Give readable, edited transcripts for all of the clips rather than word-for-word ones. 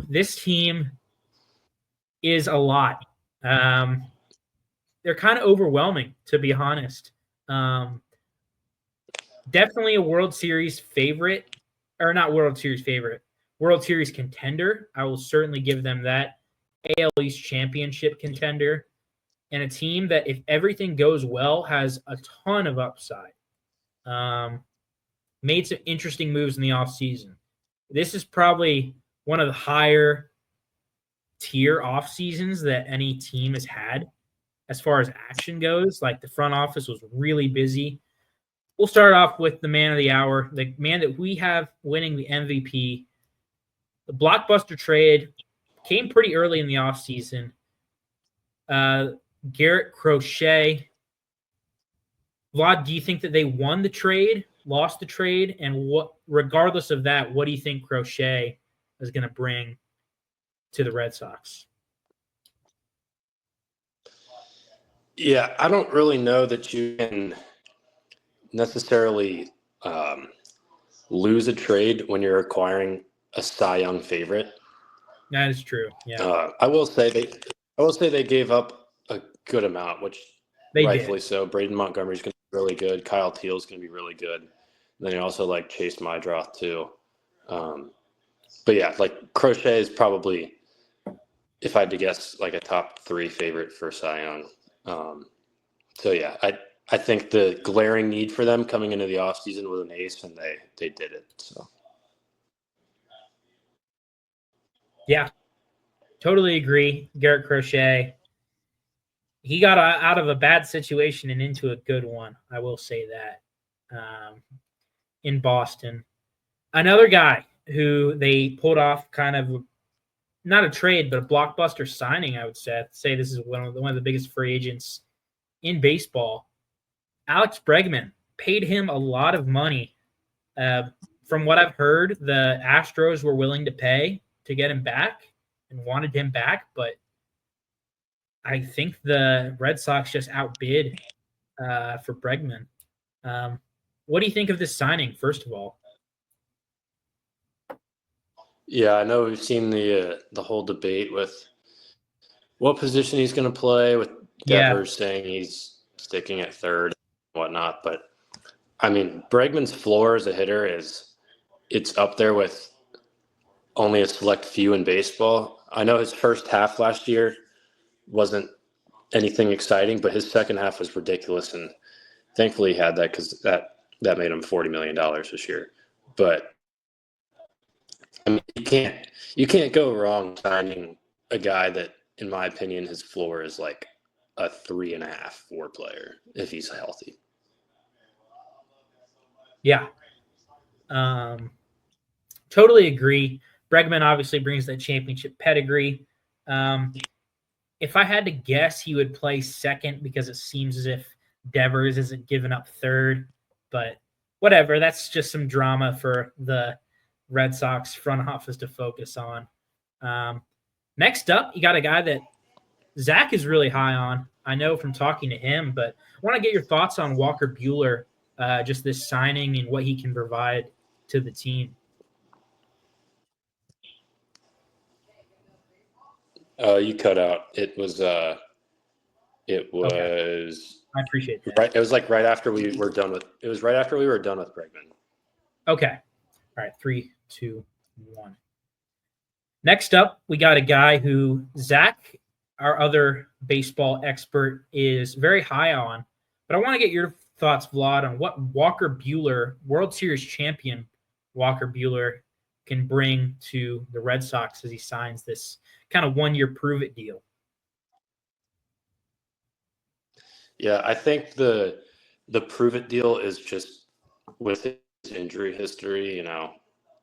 this team is a lot. They're kind of overwhelming, to be honest. Definitely a World Series favorite, or not World Series favorite, World Series contender. I will certainly give them that. AL East championship contender, and a team that, if everything goes well, has a ton of upside. Made some interesting moves in the offseason. This is probably one of the higher tier off seasons that any team has had as far as action goes. Like, the front office was really busy. We'll start off with the man of the hour, the man that we have winning the MVP. The blockbuster trade came pretty early in the offseason. Garrett Crochet. Vlad, do you think that they won the trade, lost the trade? And regardless of that, what do you think Crochet is going to bring to the Red Sox? Yeah, I don't really know that you can necessarily lose a trade when you're acquiring a Cy Young favorite. That is true. Yeah, I will say they gave up a good amount, which they rightfully did. so. Braden Montgomery's going to be really good. Kyle Teal's going to be really good. And then you also like Chase Mydroth too. But yeah, like Crochet is probably, if I had to guess, like a top 3 favorite for Cy Young. So yeah, I think the glaring need for them coming into the offseason was an ace, and they did it. So yeah, totally agree. Garrett Crochet, he got out of a bad situation and into a good one. I will say that. In Boston, another guy who they pulled off kind of not a trade, but a blockbuster signing, I would say this is one of the biggest free agents in baseball. Alex Bregman, paid him a lot of money. From what I've heard, the Astros were willing to pay to get him back and wanted him back, but I think the Red Sox just outbid for Bregman. What do you think of this signing, first of all? yeah, I know we've seen the whole debate with what position he's going to play, with Devers saying he's sticking at third and whatnot. But I mean, Bregman's floor as a hitter it's up there with only a select few in baseball. I know his first half last year wasn't anything exciting, but his second half was ridiculous, and thankfully he had that because that made him $40 million this year. But I mean, you can't go wrong signing a guy that, in my opinion, his floor is like a 3.5, 4 player if he's healthy. Yeah. Totally agree. Bregman obviously brings that championship pedigree. If I had to guess, he would play second because it seems as if Devers isn't giving up third. But whatever, that's just some drama for the Red Sox front office to focus on. Next up, you got a guy that Zach is really high on. I know from talking to him, but I want to get your thoughts on Walker Buehler, just this signing and what he can provide to the team. You cut out. It was. Okay. I appreciate that. Right. It was like right after we were done with. It was right after we were done with Bregman. Okay. All right. 3, 2, 1. Next up, we got a guy who Zach, our other baseball expert, is very high on. But I want to get your thoughts, Vlad, on what Walker Buehler, World Series champion Walker Buehler, can bring to the Red Sox as he signs this kind of 1-year prove-it deal. Yeah, I think the prove-it deal is just with his injury history. You know,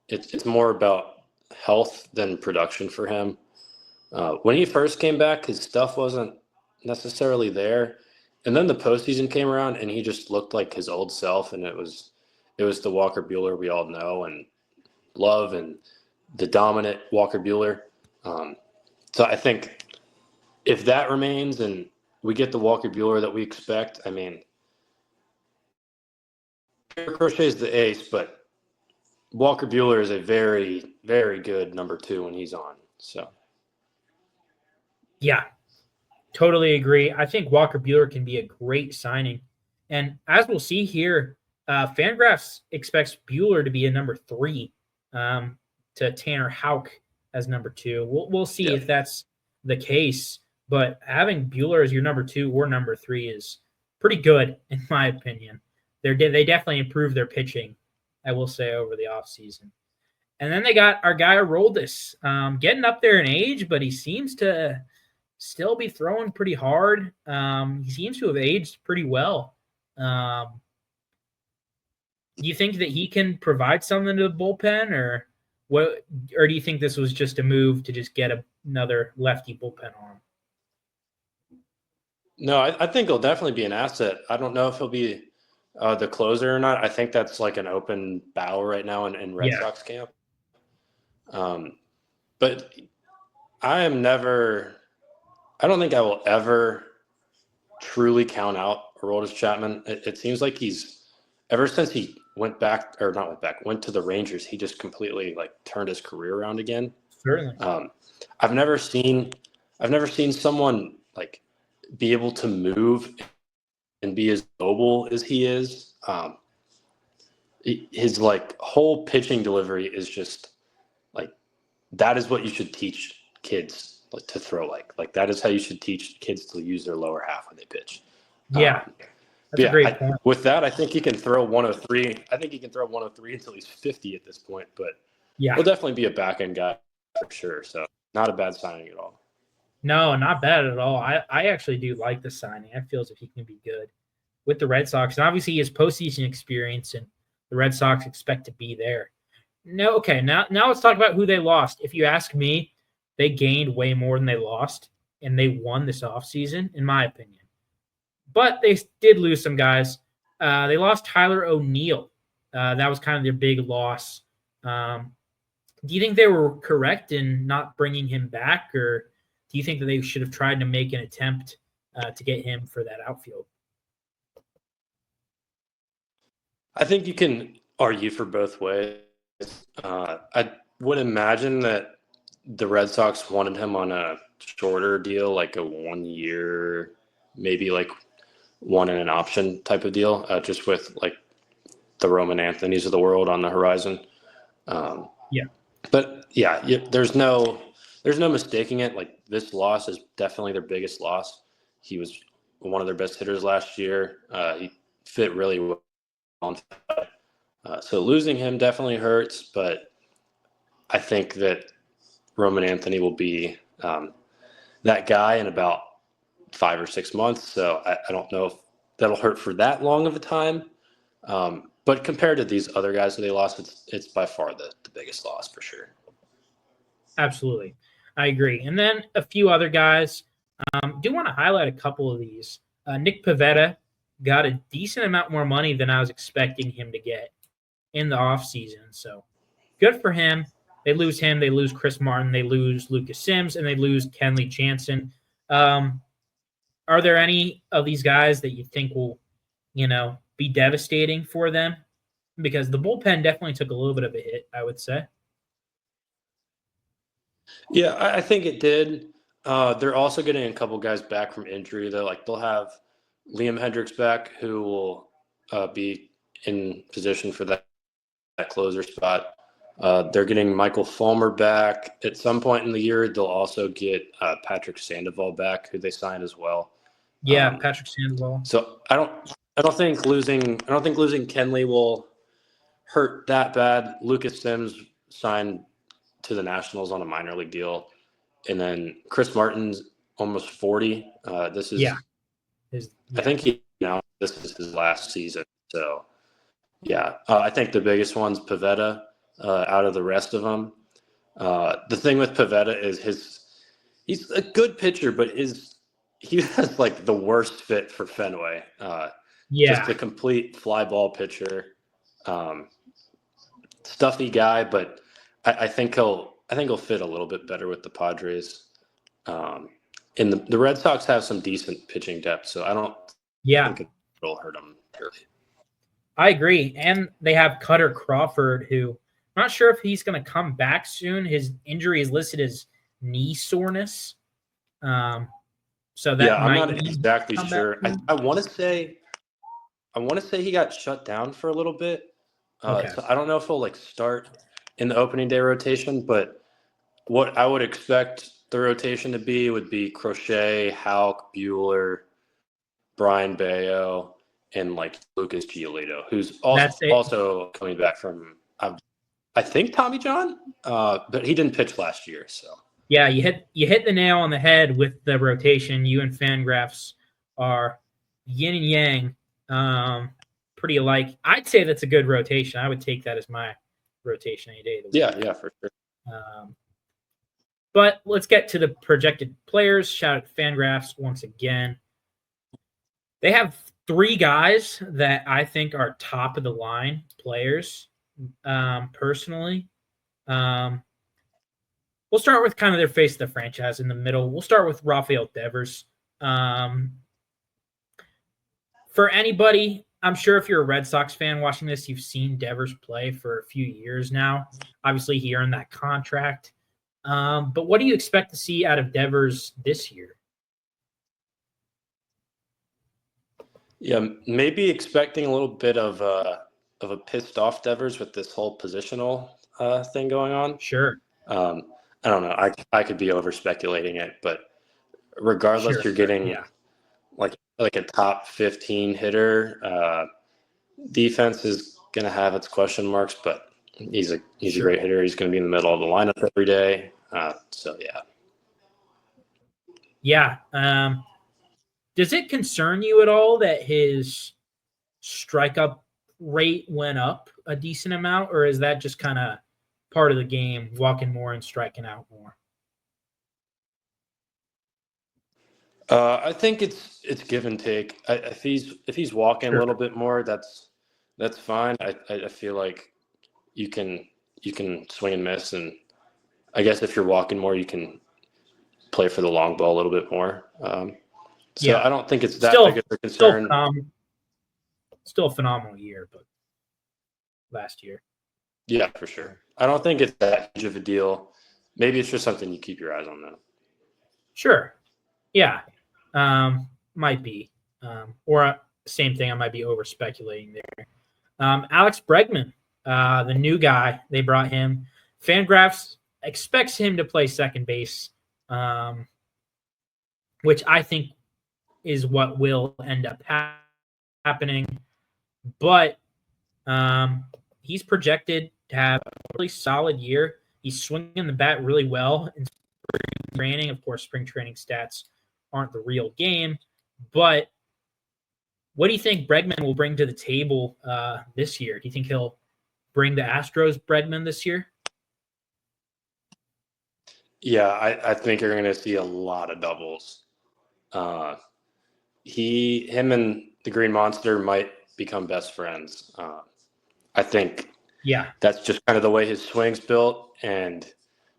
it's more about health than production for him. When he first came back, his stuff wasn't necessarily there, and then the postseason came around, and he just looked like his old self, and it was the Walker Buehler we all know and love, and the dominant Walker Buehler. So I think if that remains and we get the Walker Buehler that we expect, I mean, Crochet is the ace, but Walker Buehler is a very, very good number 2 when he's on. So, Yeah, totally agree. I think Walker Buehler can be a great signing. And as we'll see here, Fangraphs expects Buehler to be a number 3 to Tanner Houck as number 2. We'll see if that's the case. But having Buehler as your number 2 or number 3 is pretty good, in my opinion. They definitely improved their pitching, I will say, over the offseason. And then they got our guy Aroldis, getting up there in age, but he seems to still be throwing pretty hard. He seems to have aged pretty well. Do you think that he can provide something to the bullpen, or what? Or do you think this was just a move to just get another lefty bullpen arm? No, I think he'll definitely be an asset. I don't know if he'll be the closer or not. I think that's like an open battle right now in Red Sox camp. But I don't think I will ever truly count out Aroldis Chapman. It seems like ever since he went to the Rangers, he just completely like turned his career around again. Certainly. I've never seen someone like be able to move and be as mobile as he is. His like whole pitching delivery is just like, that is what you should teach kids to throw like that is how you should teach kids to use their lower half when they pitch. Yeah. That's a great point. With that, I think he can throw 103. I think he can throw 103 until he's 50 at this point, but he'll definitely be a back end guy for sure. So not a bad signing at all. No, not bad at all. I actually do like the signing. I feel as if he can be good with the Red Sox. And obviously he has postseason experience, and the Red Sox expect to be there. No, okay, now let's talk about who they lost. If you ask me, they gained way more than they lost, and they won this offseason, in my opinion. But they did lose some guys. They lost Tyler O'Neill. That was kind of their big loss. Do you think they were correct in not bringing him back, or do you think that they should have tried to make an attempt to get him for that outfield? I think you can argue for both ways. I would imagine that the Red Sox wanted him on a shorter deal, like a 1 year, maybe like one in an option type of deal, just with like the Roman Anthonys of the world on the horizon. But there's no mistaking it. Like, this loss is definitely their biggest loss. He was one of their best hitters last year. He fit really well on so losing him definitely hurts, but I think that Roman Anthony will be that guy in about 5 or 6 months. So I don't know if that'll hurt for that long of a time. But compared to these other guys that they lost, it's by far the biggest loss for sure. Absolutely. I agree. And then a few other guys. Do want to highlight a couple of these. Nick Pivetta got a decent amount more money than I was expecting him to get in the offseason. So good for him. They lose him. They lose Chris Martin. They lose Lucas Sims, and they lose Kenley Jansen. Are there any of these guys that you think will, be devastating for them? Because the bullpen definitely took a little bit of a hit, I would say. Yeah, I think it did. They're also getting a couple guys back from injury, though. Like, they'll have Liam Hendricks back, who will be in position for that closer spot. They're getting Michael Fulmer back. At some point in the year, they'll also get Patrick Sandoval back, who they signed as well. Yeah, Patrick Sandoval. So I don't think losing Kenley will hurt that bad. Lucas Sims signed to the Nationals on a minor league deal, and then Chris Martin's almost 40. This is I think this is his last season. So I think the biggest one's Pivetta. Out of the rest of them, the thing with Pivetta is he's a good pitcher, but he has like the worst fit for Fenway. Just a complete fly ball pitcher, stuffy guy, but I think he'll fit a little bit better with the Padres. And the Red Sox have some decent pitching depth, so I don't think it'll hurt them. I agree, and they have Cutter Crawford, who I'm not sure if he's going to come back soon. His injury is listed as knee soreness. So that I'm might not exactly sure. I want to say he got shut down for a little bit. Okay. So I don't know if he'll start in the opening day rotation, but what I would expect the rotation to be would be Crochet, Houck, Bueller, Brian Bayo, and Lucas Giolito, who's also coming back from I think Tommy John, but he didn't pitch last year, so. Yeah, you hit the nail on the head with the rotation. You and Fangraphs are yin and yang, pretty alike. I'd say that's a good rotation. I would take that as my rotation any day of the week. Yeah, for sure. But let's get to the projected players. Shout out to Fangraphs once again. They have 3 guys that I think are top of the line players, personally. We'll start with kind of their face of the franchise in the middle. We'll start with Rafael Devers. For anybody, I'm sure if you're a Red Sox fan watching this, you've seen Devers play for a few years now. Obviously, he earned that contract. But what do you expect to see out of Devers this year? Yeah, maybe expecting a little bit of a pissed off Devers with this whole positional thing going on. Sure. I don't know. I could be over speculating it, but regardless, you're getting like a top 15 hitter. Defense is going to have its question marks, but he's a great hitter. He's going to be in the middle of the lineup every day. So yeah. Yeah. Does it concern you at all that his strikeout rate went up a decent amount, or is that just kind of part of the game, walking more and striking out more? I think it's give and take. If he's walking a little bit more, that's fine. I feel like you can swing and miss, and I guess if you're walking more, you can play for the long ball a little bit more. So I don't think it's that big of a concern. Still a phenomenal year, but last year. Yeah, for sure. I don't think it's that huge of a deal. Maybe it's just something you keep your eyes on, though. Sure. Yeah. Might be. Or same thing, I might be over speculating there. Alex Bregman, the new guy, they brought him. Fangraphs expects him to play second base, which I think is what will end up happening. But he's projected to have a really solid year. He's swinging the bat really well in spring training. Of course, spring training stats aren't the real game. But what do you think Bregman will bring to the table this year? Do you think he'll bring the Astros Bregman this year? Yeah, I think you're going to see a lot of doubles. Him and the Green Monster might become best friends. I think that's just kind of the way his swing's built, and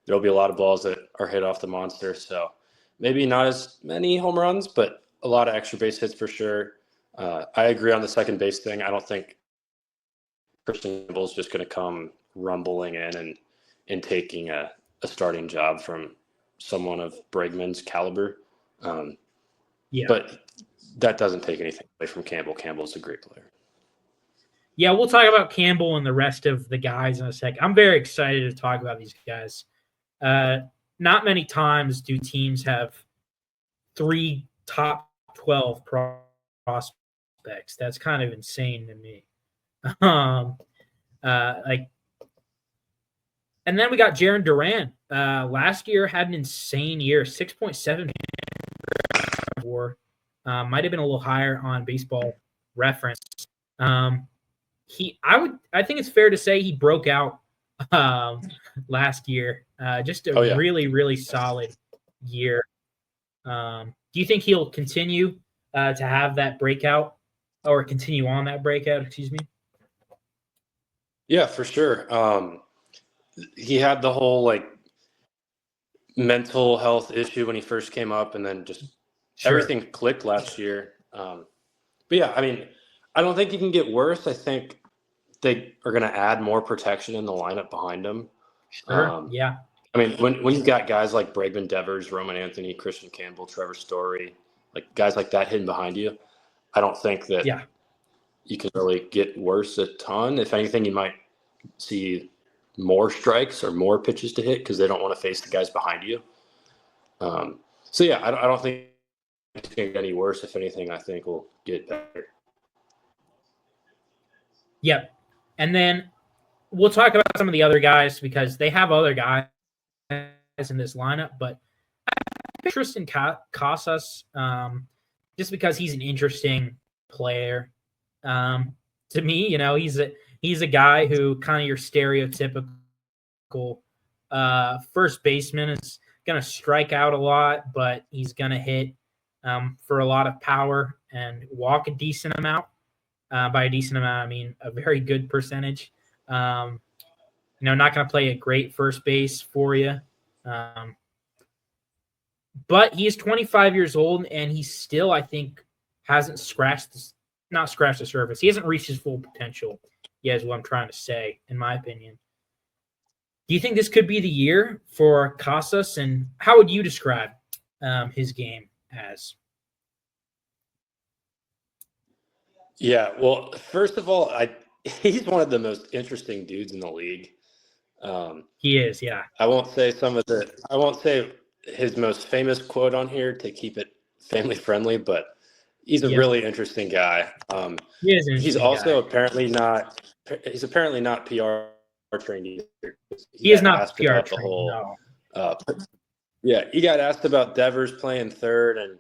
there'll be a lot of balls that are hit off the Monster. So maybe not as many home runs, but a lot of extra base hits for sure. I agree on the second base thing. I don't think Christian Campbell is just going to come rumbling in and taking a starting job from someone of Bregman's caliber. But that doesn't take anything away from Campbell. Campbell's a great player. Yeah, we'll talk about Campbell and the rest of the guys in a sec. I'm very excited to talk about these guys. Not many times do teams have 3 top 12 prospects. That's kind of insane to me. And then we got Jarren Duran. Last year had an insane year, 6.7 might have been a little higher on Baseball Reference. I think it's fair to say he broke out last year. Just a really, really solid year. Do you think he'll continue to have that breakout or continue on that breakout? Excuse me. Yeah, for sure. He had the whole mental health issue when he first came up, and then just everything clicked last year. But yeah, I mean, I don't think he can get worse. I think they are going to add more protection in the lineup behind him. Sure. Yeah. I mean, when you've got guys like Bregman Devers, Roman Anthony, Christian Campbell, Trevor Story, like guys like that hidden behind you, I don't think that you can really get worse a ton. If anything, you might see more strikes or more pitches to hit because they don't want to face the guys behind you. So yeah, I don't think it's going to get any worse. If anything, I think we'll get better. Yep. And then we'll talk about some of the other guys because they have other guys in this lineup, but Tristan Casas, just because he's an interesting player. To me, you know, he's a guy who kind of your stereotypical first baseman is going to strike out a lot, but he's going to hit for a lot of power and walk a decent amount. By a decent amount, I mean a very good percentage. Not going to play a great first base for you. But he is 25 years old, and he still, I think, hasn't not scratched the surface. He hasn't reached his full potential yet, is what I'm trying to say, in my opinion. Do you think this could be the year for Casas, and how would you describe his game as? Yeah, well, first of all, he's one of the most interesting dudes in the league. He is, yeah. I won't say his most famous quote on here to keep it family friendly, but he's a really interesting guy. He is an he's also apparently not PR trained either. He is not PR trained. Yeah, he got asked about Devers playing third, and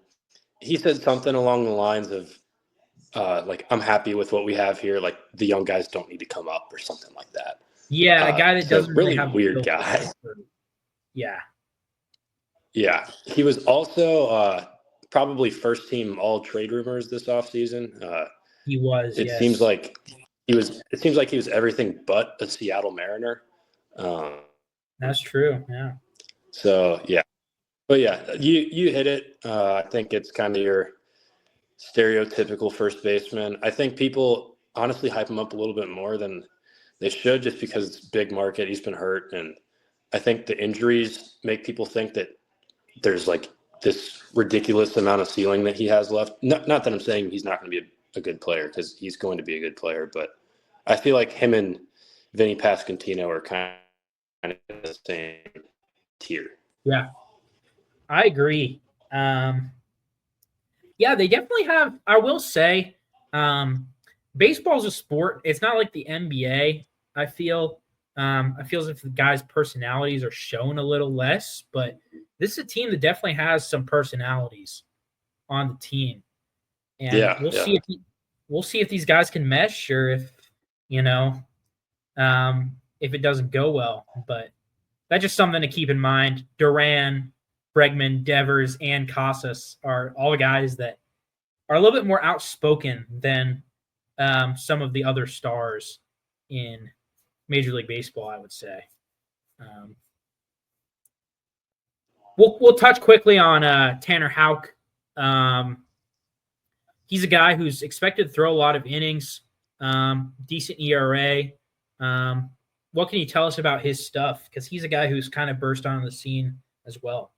he said something along the lines of, like, I'm happy with what we have here. Like, the young guys don't need to come up or something like that. Yeah, a guy that doesn't really have weird guy. Yeah. Yeah. He was also probably first team all trade rumors this offseason. He was. It seems like he was everything but a Seattle Mariner. That's true. Yeah. So yeah. But yeah, you hit it. I think it's kind of your stereotypical first baseman. I think people honestly hype him up a little bit more than they should, just because it's big market. He's been hurt, and I think the injuries make people think that there's like this ridiculous amount of ceiling that he has left. Not that I'm saying he's not going to be a good player, because he's going to be a good player, but I feel like him and Vinny Pasquantino are kind of the same tier. Yeah, I agree. Yeah, they definitely have. I will say, baseball's a sport. It's not like the NBA. I feel as if the guys' personalities are shown a little less, but this is a team that definitely has some personalities on the team, and we'll see if these guys can mesh, or if if it doesn't go well. But that's just something to keep in mind. Duran, Bregman, Devers, and Casas are all guys that are a little bit more outspoken than some of the other stars in Major League Baseball, I would say. We'll touch quickly on Tanner Houck. He's a guy who's expected to throw a lot of innings, decent ERA. What can you tell us about his stuff? Because he's a guy who's kind of burst onto the scene as well.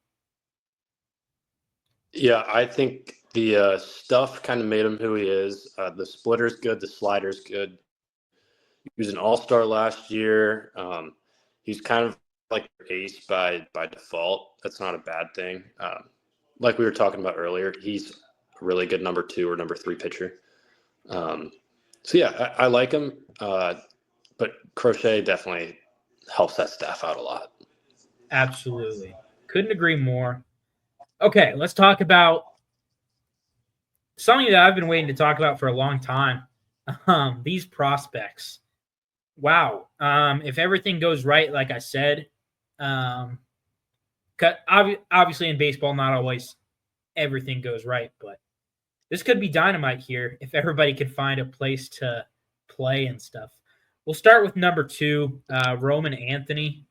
Yeah, I think the stuff kind of made him who he is. The splitter's good. The slider's good. He was an all-star last year. He's kind of like ace by default. That's not a bad thing. Like we were talking about earlier, he's a really good number 2 or number 3 pitcher. So yeah, I like him. But Crochet definitely helps that staff out a lot. Absolutely. Couldn't agree more. Okay, let's talk about something that I've been waiting to talk about for a long time. These prospects. Wow. If everything goes right, like I said, obviously in baseball, not always everything goes right, but this could be dynamite here if everybody could find a place to play and stuff. We'll start with number 2, Roman Anthony.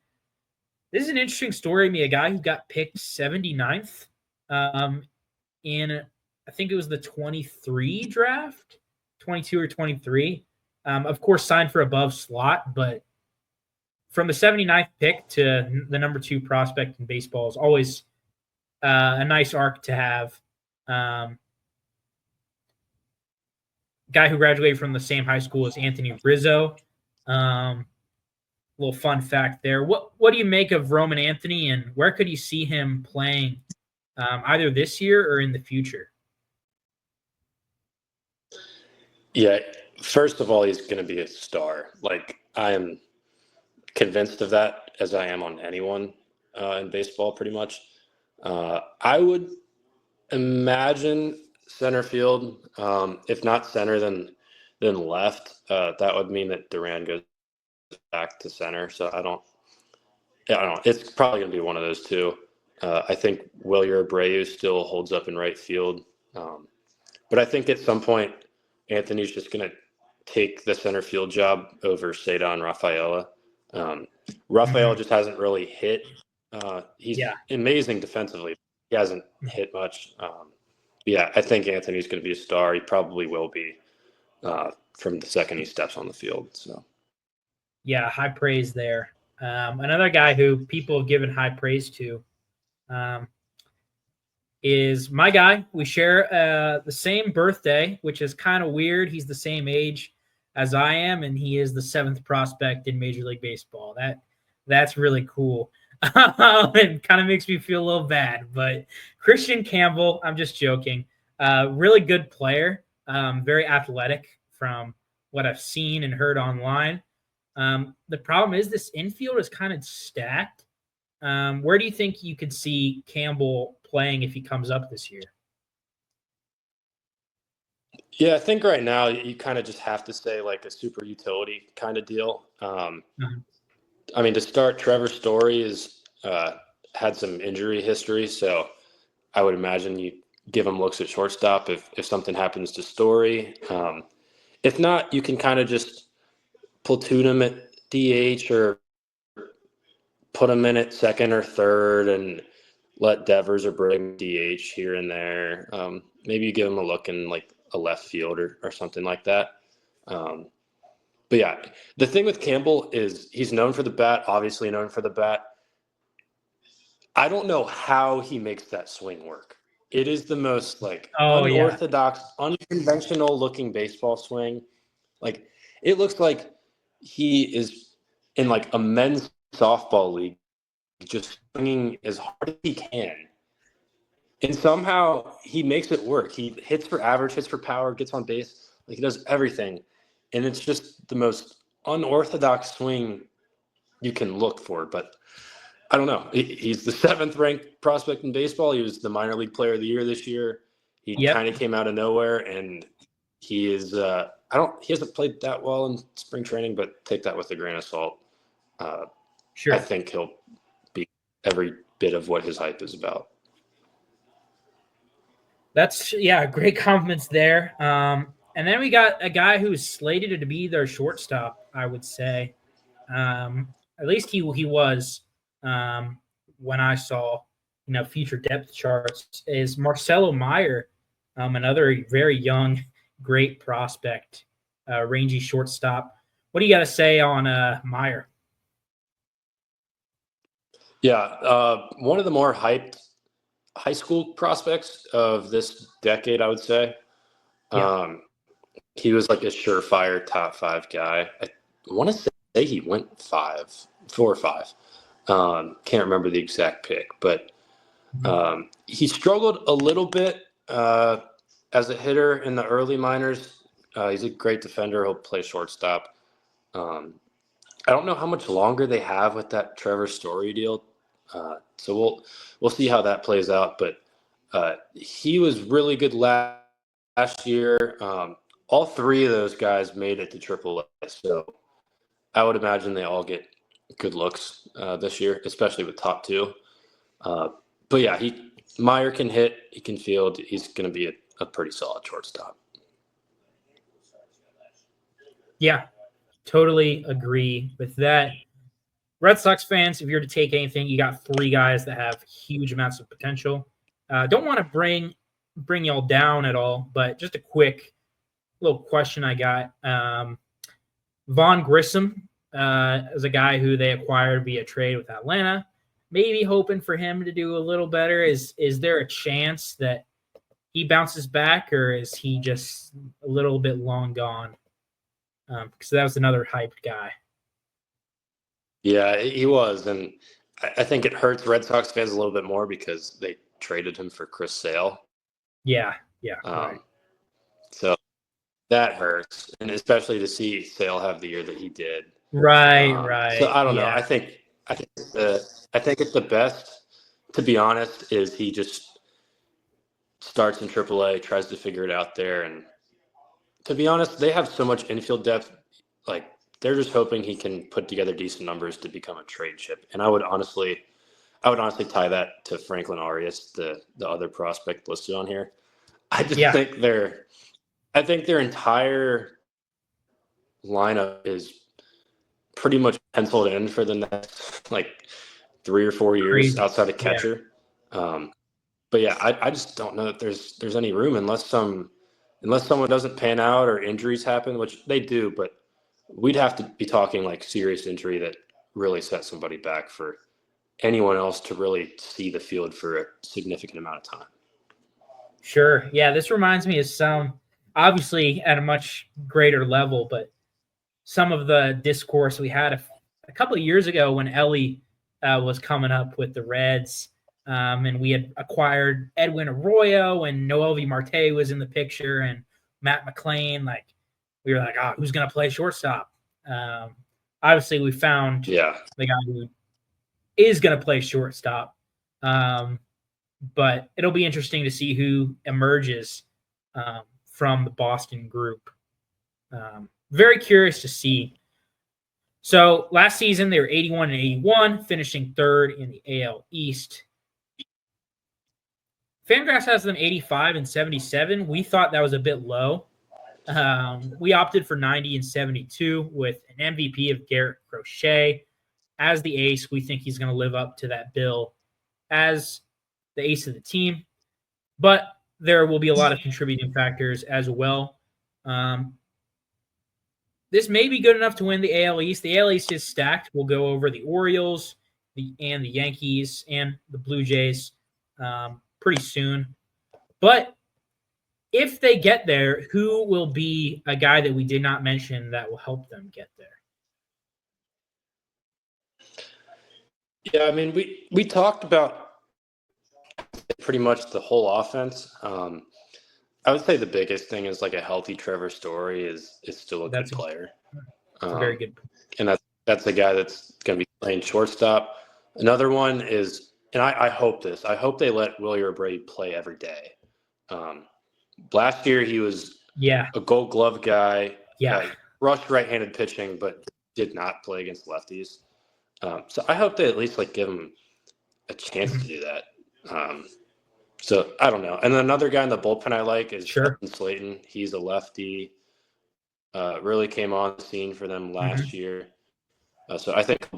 This is an interesting story. A guy who got picked 79th in, I think it was the 23 draft, 22 or 23. Of course, signed for above slot, but from the 79th pick to the number 2 prospect in baseball is always a nice arc to have. Guy who graduated from the same high school as Anthony Rizzo. Little fun fact there. What do you make of Roman Anthony, and where could you see him playing either this year or in the future? Yeah, first of all, he's going to be a star. Like, I am convinced of that, as I am on anyone in baseball, pretty much. I would imagine center field. If not center, then left. That would mean that Duran goes back to center. So I don't know. It's probably going to be one of those two. I think Wilyer Abreu still holds up in right field. But I think at some point, Anthony's just going to take the center field job over Cedar Rafaela. Rafael just hasn't really hit. He's amazing defensively. He hasn't hit much. Yeah, I think Anthony's going to be a star. He probably will be from the second he steps on the field. So, yeah, high praise there. Another guy who people have given high praise to is my guy. We share the same birthday, which is kind of weird. He's the same age as I am, and he is the 7th prospect in Major League Baseball. That's really cool. It kind of makes me feel a little bad, but Christian Campbell, I'm just joking. Really good player, very athletic from what I've seen and heard online. The problem is this infield is kind of stacked. Where do you think you could see Campbell playing if he comes up this year? Yeah, I think right now you kind of just have to say like a super utility kind of deal. I mean, to start, Trevor Story is had some injury history, so I would imagine you give him looks at shortstop if something happens to Story. If not, you can kind of just platoon him at DH or put him in at second or third and let Devers or Brigham DH here and there. Maybe you give him a look in like a left field or something like that. But yeah, the thing with Campbell is he's known for the bat, obviously known for the bat. I don't know how he makes that swing work. It is the most like unorthodox, unconventional looking baseball swing. Like it looks like he is in like a men's softball league, just swinging as hard as he can. And somehow he makes it work. He hits for average, hits for power, gets on base. Like he does everything. And it's just the most unorthodox swing you can look for. But I don't know. He's the 7th ranked prospect in baseball. He was the minor league player of the year this year. He kind of came out of nowhere, and he is he hasn't played that well in spring training, but take that with a grain of salt. Sure. I think he'll be every bit of what his hype is about. That's great compliments there. And then we got a guy who's slated to be their shortstop, I would say. At least he was when I saw future depth charts, is Marcelo Meyer, another very young, great prospect, rangy shortstop. What do you got to say on Meyer? Yeah, one of the more hyped high school prospects of this decade, I would say. He was like a surefire top 5 guy. I want to say he went 4 or 5. Can't remember the exact pick, but he struggled a little bit as a hitter in the early minors. He's a great defender. He'll play shortstop. I don't know how much longer they have with that Trevor Story deal. So we'll see how that plays out. But he was really good last year. All 3 of those guys made it to AAA. So I would imagine they all get good looks this year, especially with top 2. But yeah, Meyer can hit, he can field. He's going to be a pretty solid shortstop. Yeah, totally agree with that. Red Sox fans, if you're to take anything, you got 3 guys that have huge amounts of potential. Don't want to bring y'all down at all, but just a quick little question I got. Vaughn Grissom is a guy who they acquired via trade with Atlanta. Maybe hoping for him to do a little better. Is there a chance that he bounces back, or is he just a little bit long gone? Because that was another hyped guy. Yeah, he was, and I think it hurts Red Sox fans a little bit more because they traded him for Chris Sale. Yeah. Right. So that hurts, and especially to see Sale have the year that he did. Right. So I don't know. I think it's the best, to be honest, is he just starts in AAA, tries to figure it out there, and to be honest, they have so much infield depth. Like they're just hoping he can put together decent numbers to become a trade chip. And I would honestly tie that to Franklin Arias, the other prospect listed on here. I just think their entire lineup is pretty much penciled in for the next like 3 or 4 years outside of catcher. But yeah, I just don't know that there's any room unless someone doesn't pan out or injuries happen, which they do, but we'd have to be talking like serious injury that really sets somebody back for anyone else to really see the field for a significant amount of time. Sure. Yeah, this reminds me of some, obviously at a much greater level, but some of the discourse we had a couple of years ago when Ellie was coming up with the Reds, and we had acquired Edwin Arroyo and Noelvi Marte was in the picture and Matt McClain. Like we were like, who's going to play shortstop? Obviously, we found the guy who is going to play shortstop. But it'll be interesting to see who emerges from the Boston group. Very curious to see. So last season they were 81-81, finishing third in the AL East. Fangraphs has them 85-77. We thought that was a bit low. We opted for 90-72 with an MVP of Garrett Crochet as the ace. We think he's going to live up to that bill as the ace of the team, but there will be a lot of contributing factors as well. This may be good enough to win the AL East. The AL East is stacked. We'll go over the Orioles and the Yankees and the Blue Jays pretty soon. But if they get there, who will be a guy that we did not mention that will help them get there? Yeah, I mean, we talked about pretty much the whole offense. I would say the biggest thing is like a healthy Trevor Story is still a good player. That's a very good point. And that's a guy that's going to be playing shortstop. Another one is, and I hope they let Willie O'Brien play every day. Last year he was a Gold Glove guy. Rushed right-handed pitching, but did not play against lefties. So I hope they at least like give him a chance to do that. So I don't know. And then another guy in the bullpen I like is Justin Slayton. He's a lefty. Really came on the scene for them last year. So I think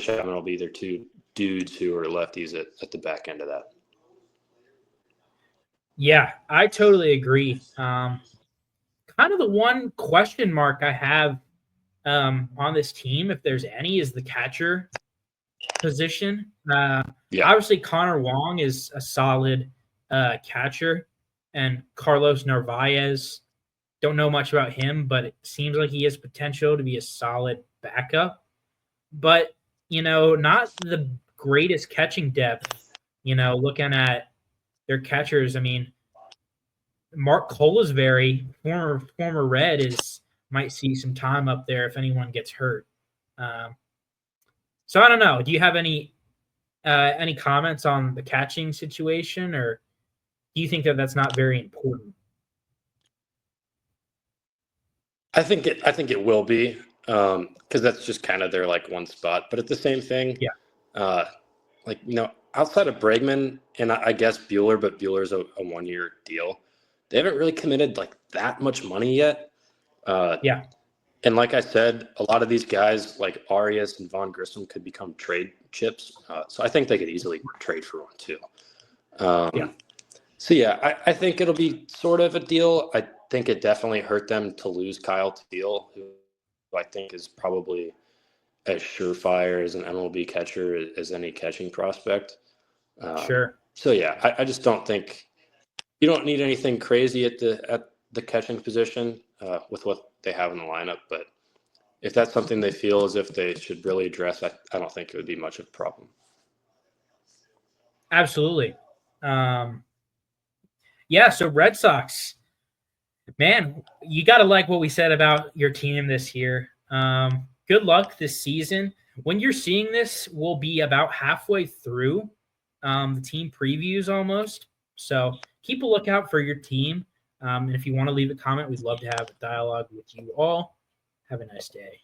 Chapman will be their two dudes who are lefties at the back end of that. Yeah, I totally agree. Kind of the one question mark I have on this team, if there's any, is the catcher position. Obviously, Connor Wong is a solid catcher, and Carlos Narvaez, don't know much about him, but it seems like he has potential to be a solid backup. But, not the greatest catching depth, looking at their catchers. I mean, Mark Kolasberry, former Red, might see some time up there if anyone gets hurt. So I don't know. Do you have any comments on the catching situation, or do you think that that's not very important? I think it will be because that's just kind of their like one spot. But at the same thing, outside of Bregman and I guess Buehler, but Buehler's a 1-year deal. They haven't really committed like that much money yet. And like I said, a lot of these guys like Arias and Vaughn Grissom could become trade chips. So I think they could easily trade for one too. So yeah, I think it'll be sort of a deal. I think it definitely hurt them to lose Kyle Teal, who I think is probably as surefire as an MLB catcher as any catching prospect. Sure. So yeah, I just don't think you don't need anything crazy at the catching position with what they have in the lineup. But if that's something they feel as if they should really address, I don't think it would be much of a problem. Absolutely. Yeah, so Red Sox, man, you got to like what we said about your team this year. Good luck this season. When you're seeing this, we'll be about halfway through the team previews almost. So keep a lookout for your team. And if you want to leave a comment, we'd love to have a dialogue with you all. Have a nice day.